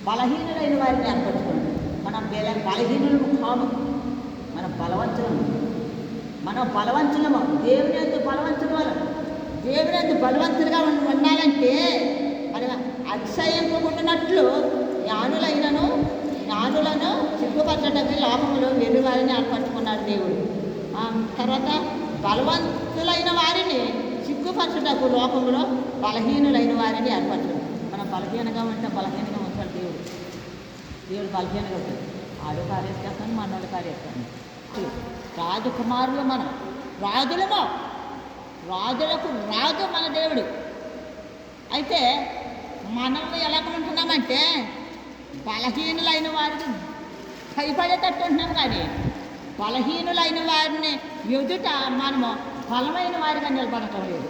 బలహీనులైన వారిని ఏర్పరచుకోండి. మనం బలహీనులము కాము, మనం బలవంతులము. మనం బలవంతులము, దేవుని యందు బలవంతుల వల్ల. దేవుని యందు బలవంతులుగా ఉండాలంటే మనం అతిశయింపకుండానట్లు జ్ఞానులను సిగ్గుపరచడానికి లోకములో వెర్రి వారిని ఏర్పరచుకున్నాడు దేవుడు. తర్వాత బలవంతులైన వారిని సిగ్గుపరచటకు లోకంలో బలహీనులైన వారిని ఏర్పరచడం. మనం బలహీనంగా ఉంటే బలహీనంగా ఉంటాడు దేవుడు బలహీనంగా ఉంటాడు. ఆడు కార్యస్తాను, మనోడు కార్యస్తాను. రాజకుమారులు మనం, రాజులకు రాజు మన దేవుడు. అయితే మనల్ని ఎలా ఉంటున్నామంటే బలహీనులైన వారికి భయపడేటట్టు ఉంటున్నాం, కానీ బలహీనులైన వారిని ఎదుట మనము బలమైన వారిగా నిలబడటం లేదు.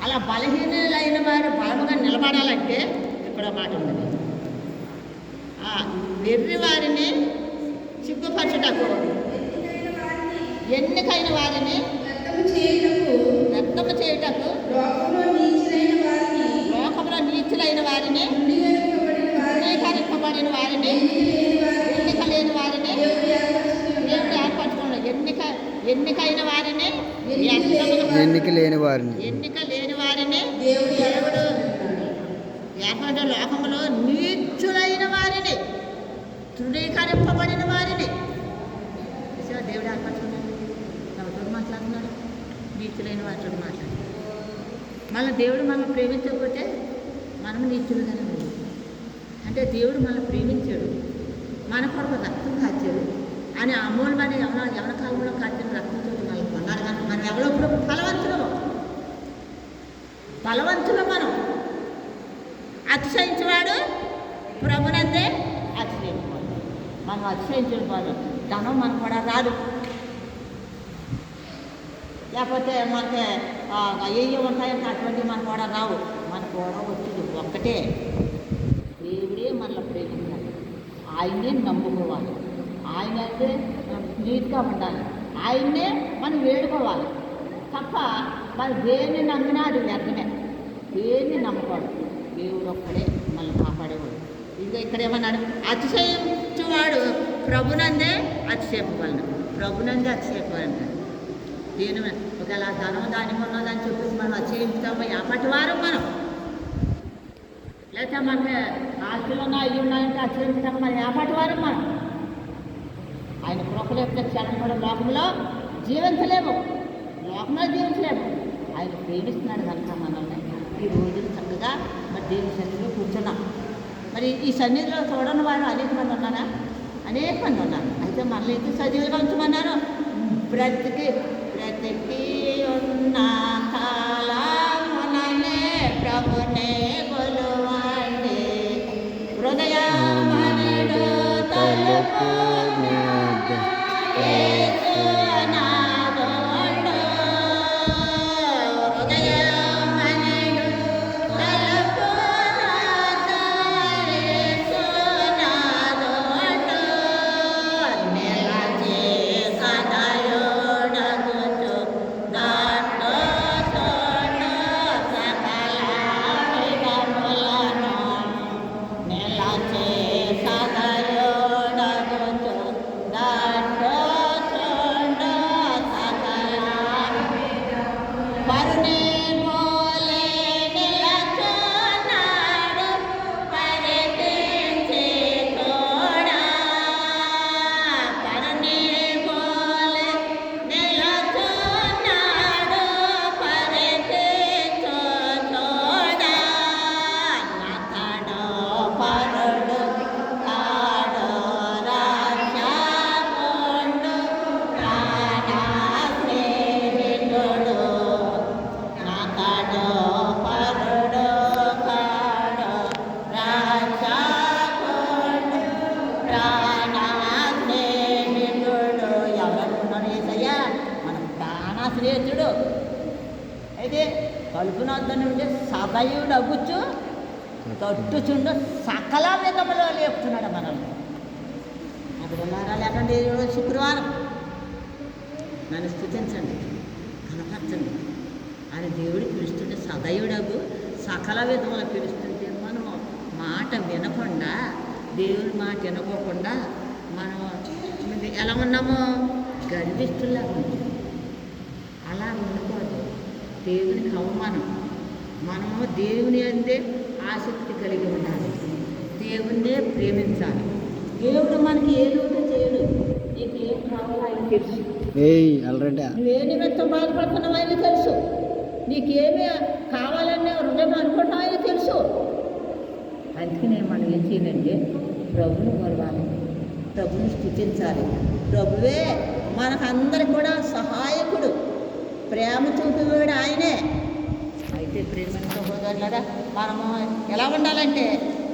అలా బలహీనులైన వారు బలముగా నిలబడాలంటే ఇక్కడ మాట ఉంది, వెర్రి వారిని సిగ్గుపరచుటకు ఎన్నికైన వారిని వ్యక్తము చేయుటకు లోకంలో నీచులైన వారిని ధృవీకరింపబడిన వారిని ఎన్నిక లేని వారిని దేవుడు ఏర్పరచుకున్నాడు. ఎన్నికైన వారిని ఎన్నిక లేని వారిని దేవుడు ఏర్పడ్డ లోకంలో నీచులైన వారిని ధృవీకరింపబడిన వారిని దేవుడు ఏర్పరచుకున్నాడు. ఎవరితో మాట్లాడుతున్నాడు? నీచులైన వారితో మాట్లాడు. మళ్ళీ దేవుడు మనల్ని ప్రేమించకపోతే మనం నీచులుగానే ఉన్నాం. అంటే దేవుడు మనల్ని ప్రేమించాడు, మన కొరకు రక్తం కాచాడు అని అమూల్యమైన యవన కాలంలో కాచిన రక్తంతో మనల్ని కొన్నాడు. కనుక మనం ఎవరప్పుడు బలవంతులు మనం. అతిశయించేవాడు ప్రభునందే అతిశయించుకోవాలి. మనం అతిశయించుకోవాలి. ధనం మనకు కూడా రాదు, లేకపోతే మనకి అయ్యో ఉంటాయంటే అటువంటివి మనకు కూడా రావు. మనకు కూడా వచ్చేది ఒక్కటే, దేవుడే మనల్ని ప్రేమించాలి, ఆయన్నే నమ్ముకోవాలి, ఆయన అయితే నీట్గా ఉండాలి, ఆయన్నే మనం వేడుకోవాలి తప్ప మనం దేన్ని నమ్మినా అది వ్యర్థమే. దేన్ని నమ్ముకోవాలి, దేవుడు ఒక్కడే మనల్ని కాపాడేవాడు. ఇంకా ఇక్కడ ఏమన్నాడు? అతిశయించువాడు ప్రభునందే అతిశయపవలను. దేని ఒకవేళ ధనం దాని ఉన్నదని చెప్పేసి మనం అతిశయించుతామో అప్పటి వారు మనం, లేకపోతే మనకి ఆస్తులు అవి ఉన్నాయంటే అతిశయించుతాము మనం అప్పటి వారు మనం. ఆయన కృప లేకపోతే క్షణం కూడా లోకంలో జీవించలేము. ఆయన ప్రేమిస్తున్నాడు కనుక మనల్ని ఈ రోజులు చక్కగా మరి దేవుని సన్నిధిలో కూర్చున్నాం. మరి ఈ సన్నిధిలో చూడని వారు అనేక మంది ఉన్నారా? అనేక మంది ఉన్నారు. అయితే మనల్ని ఎందుకు సజీవులుగా ఉంచమన్నారు? బ్రతికి ఉన్న కాలముననే ప్రభునే కొలువండి, హృదయమనుడు తలుపు స్నేహితుడు అయితే కలుపునొద్దని ఉంటే సదయుడు అగ్గుచ్చు తట్టుచుండు సకల విధములో లేపుతున్నాడు మనల్ని. అప్పుడు ఉన్నారా లేకండి శుక్రవారం నన్ను స్తుతించండి, కనపరచండి అని దేవుడు పిలుస్తుంటే సదయుడగు సకల విధములు పిలుస్తుంటే మాట వినకుండా, దేవుని మాట వినుకోకుండా మనం ఎలా ఉన్నామో గర్విష్ఠుల్లా ఉన్నాం. అలా ఉండకూడదు. దేవునికి అవమానం. మనము దేవుని అందే ఆసక్తి కలిగి ఉండాలి. దేవుణ్ణే ప్రేమించాలి. దేవుడు మనకి ఏ లోటు చేయడు. నీకు ఏం కావాలో ఆయన తెలుసు. నువ్వే నిమిత్తం బాధపడుతున్నావు ఆయన తెలుసు. నీకేమి కావాలనే హృదయం అనుకుంటాం ఆయన తెలుసు. అందుకనే మనం ఏం చేయాలంటే ప్రభుని కొలవాలి, ప్రభుని స్తుతించాలి. ప్రభువే మనకందరికి కూడా సహాయకుడు, ప్రేమ చూపేవాడు ఆయనే. అయితే ప్రేమ సహోదరులారా, మనము ఎలా ఉండాలంటే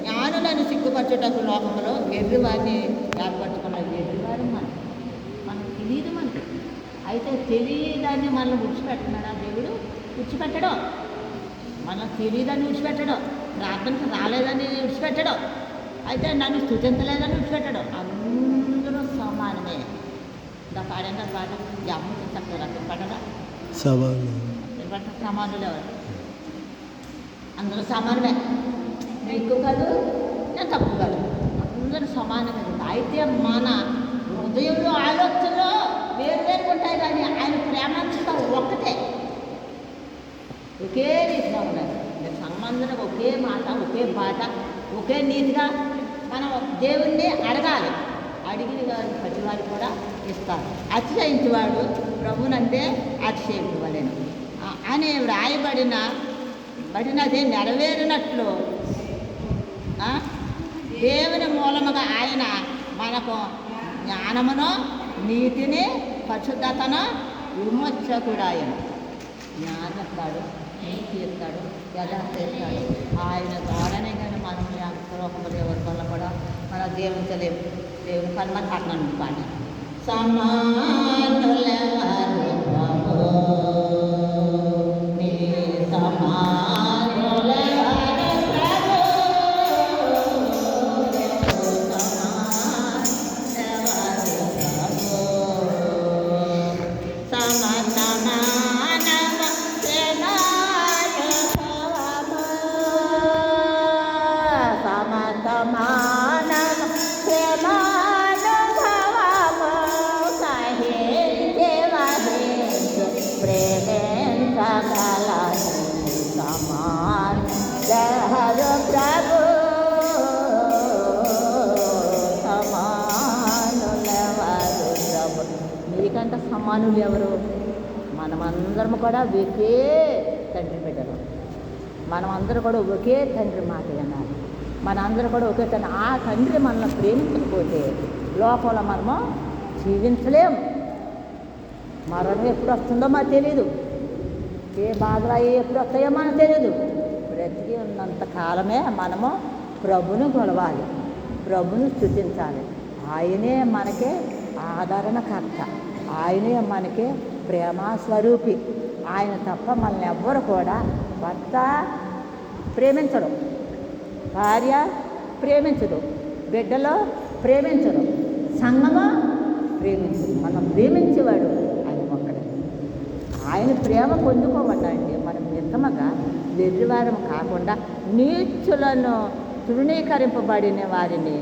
జ్ఞానులను సిగ్గుపరచుటకు లోకంలో వెర్రివారిని ఏర్పరచుకున్నారు. వెర్రివారు మనకు తెలియదు. మనకి అయితే తెలియదాన్ని మనల్ని విడిచిపెట్టున్నాడా దేవుడు? విడిచిపెట్టడం. మనం తెలియదాన్ని విడిచిపెట్టడం, ప్రార్థనకు రాలేదని విడిచిపెట్టడం, అయితే నన్ను స్తుతించలేదని విడిచిపెట్టడం. అందరూ సమానమే. ఇంకా పాడంటే పాట అమ్మ చక్కగా రక్తం పడదా సమానులు ఎవరు? అందరూ సమానమే. నేను ఎక్కువ కాదు, నేను తక్కువ కాదు, అందరూ సమానమే. అయితే మన హృదయంలో ఆలోచనలో వేరు ఉంటాయి, కానీ ఆయన ప్రేమంతా ఒక్కటే, ఒకే రీతిగా ఉన్నారు. సంబంధం ఒకే మాట, ఒకే పాట, ఒకే నీతిగా మనం దేవుణ్ణి అడగాలి. అడిగిన వారు ప్రతివారు కూడా ఇస్తారు. అతిశయించేవాడు ప్రభునంటే అతిశయించవలేను అని బడినది నెరవేరినట్లు దేవుని మూలముగా ఆయన మనకు జ్ఞానమును, నీతిని, పరిశుద్ధతను విమోచకుడు. ఆయన జ్ఞానం ఇస్తాడు, నీతి ఇస్తాడు, యథార్థ ఇస్తాడు. ఆయన ద్వారానే కానీ మనం లోకంలో ఎవరి వల్ల కూడా మనం జీవించలేము. దేవుని పని మన పట్టణం పాట సమానులెవరు ప్రభు, నీ సమానులెవరు ప్రభు, సమానులెవరు ప్రభు, సమసమానవ సేనానుభవము, సమసమానవ సేనానుభవము, సహించే వహించు ప్రేమించగలదు సమానులెవరు ప్రభు, సమానులెవరు ప్రభు. మీకంటే సమానులు ఎవరు? మనమందరం కూడా ఒకే తండ్రి బిడ్డలు. మనమందరం కూడా ఒకే తండ్రి మాట వినాలి. మనందరూ కూడా ఒకే తండ్రి. ఆ తండ్రి మనల్ని ప్రేమించకపోతే లోకంలో మనము జీవించలేము. మరణం ఎప్పుడు వస్తుందో మనకు తెలియదు. ఏ బాధలు అవి ఎప్పుడు వస్తాయో మనకు తెలియదు. బ్రతికి ఉన్నంత కాలమే మనము ప్రభుని కొలవాలి, ప్రభుని స్తుతించాలి. ఆయనే మనకే ఆదరణకర్త, ఆయనే మనకే ప్రేమస్వరూపి. ఆయన తప్ప మనల్ని ఎవ్వరు కూడా భర్త ప్రేమించడు, భార్య ప్రేమించదు, బిడ్డలో ప్రేమించడు, సంఘము ప్రేమించదు. మనం ప్రేమించేవాడు ఆయన ఒక్కడే. ఆయన ప్రేమ పొందుకోవద్దండి. మనం నిజంగా వెర్రివారం కాకుండా నీచులను, తృణీకరింపబడిన వారిని,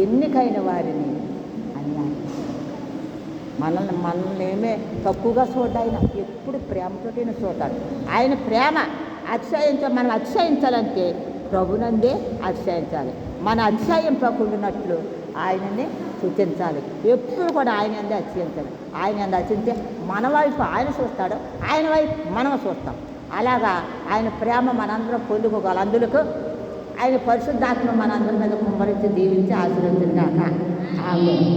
ఎన్నికైన వారిని అన్నారు. మనల్ని ఏమే తక్కువగా చూడ, ఆయన ఎప్పుడు ప్రేమతోనే చూస్తాడు. ఆయన ప్రేమ మనం అతిశయించాలంటే ప్రభునందే అతిశయించాలి. మన అతిశయింపకుండానట్లు ఆయనని సూచించాలి. ఎప్పుడు కూడా ఆయన అందే అతిశయించాలి. ఆయన అందే అతిశించే మన వైపు ఆయన చూస్తాడు, ఆయన వైపు మనం చూస్తాం. అలాగా ఆయన ప్రేమ మనందరం పొందుకోగల. అందులకు ఆయన పరిశుద్ధాత్మ మనందరి మీద కుమ్మరించి దీవించి ఆశీర్వదించుగాక. ఆమేన్.